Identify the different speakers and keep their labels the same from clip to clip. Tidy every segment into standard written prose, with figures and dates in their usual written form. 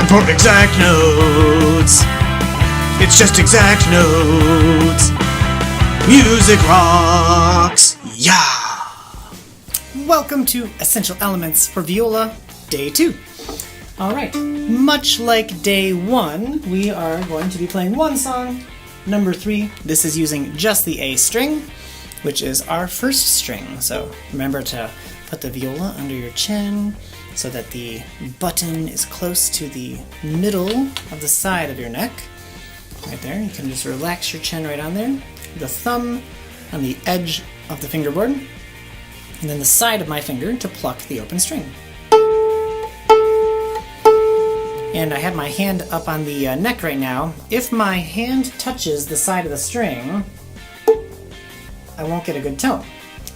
Speaker 1: time for exact notes. It's just exact notes. Music rocks. Yeah.
Speaker 2: Welcome to Essential Elements for Viola, Day 2. Alright, much like Day 1, we are going to be playing one song, number 3. This is using just the A string, which is our first string. So remember to put the viola under your chin so that the button is close to the middle of the side of your neck. Right there, you can just relax your chin right on there. The thumb on the edge of the fingerboard, and then the side of my finger to pluck the open string. And I have my hand up on the neck right now. If my hand touches the side of the string, I won't get a good tone.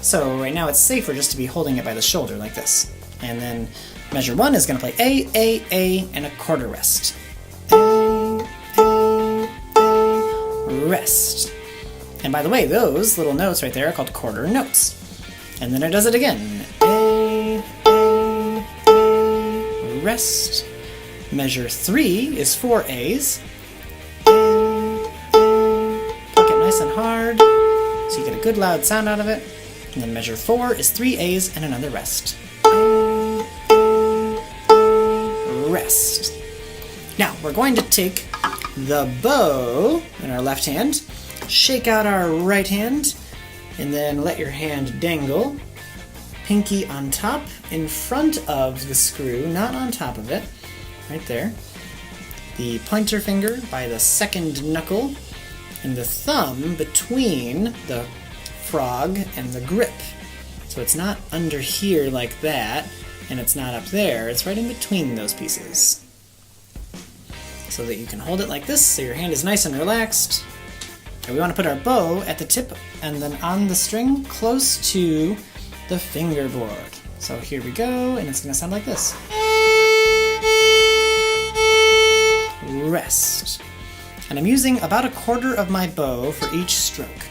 Speaker 2: So right now it's safer just to be holding it by the shoulder like this. And then measure 1 is going to play A, and a quarter rest. A, rest. And by the way, those little notes right there are called quarter notes. And then it does it again. A, rest. Measure 3 is 4 A's. Pluck it nice and hard so you get a good loud sound out of it. And then measure 4 is 3 A's and another rest. Rest. Now we're going to take the bow in our left hand, shake out our right hand, and then let your hand dangle. Pinky on top, in front of the screw, not on top of it. Right there. The pointer finger by the second knuckle, and the thumb between the frog and the grip. So it's not under here like that, and it's not up there, it's right in between those pieces. So that you can hold it like this, so your hand is nice and relaxed. And we want to put our bow at the tip, and then on the string, close to the fingerboard. So here we go, and it's going to sound like this. Rest. And I'm using about 1/4 of my bow for each stroke.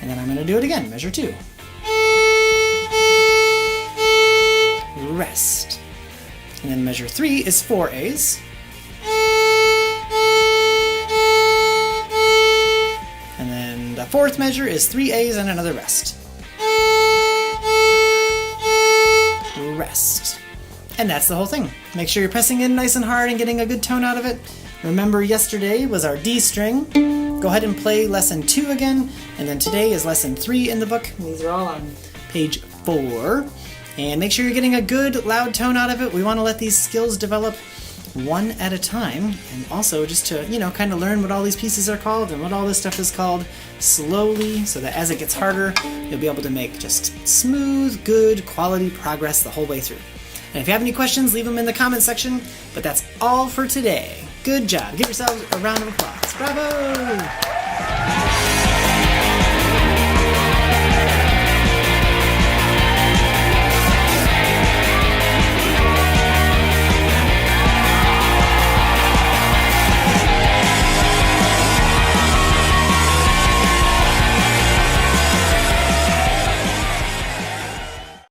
Speaker 2: And then I'm going to do it again, measure 2. Rest. And then measure 3 is 4 A's. And then the 4th measure is 3 A's and another rest. Rest. And that's the whole thing. Make sure you're pressing in nice and hard and getting a good tone out of it. Remember, yesterday was our D string. Go ahead and play lesson 2 again, and then today is lesson 3 in the book. These are all on page 4. And make sure you're getting a good loud tone out of it. We want to let these skills develop one at a time, and also just to, kind of learn what all these pieces are called and what all this stuff is called slowly, so that as it gets harder, you'll be able to make just smooth, good, quality progress the whole way through. And if you have any questions, leave them in the comment section. But that's all for today. Good job. Give yourselves a round of applause. Bravo!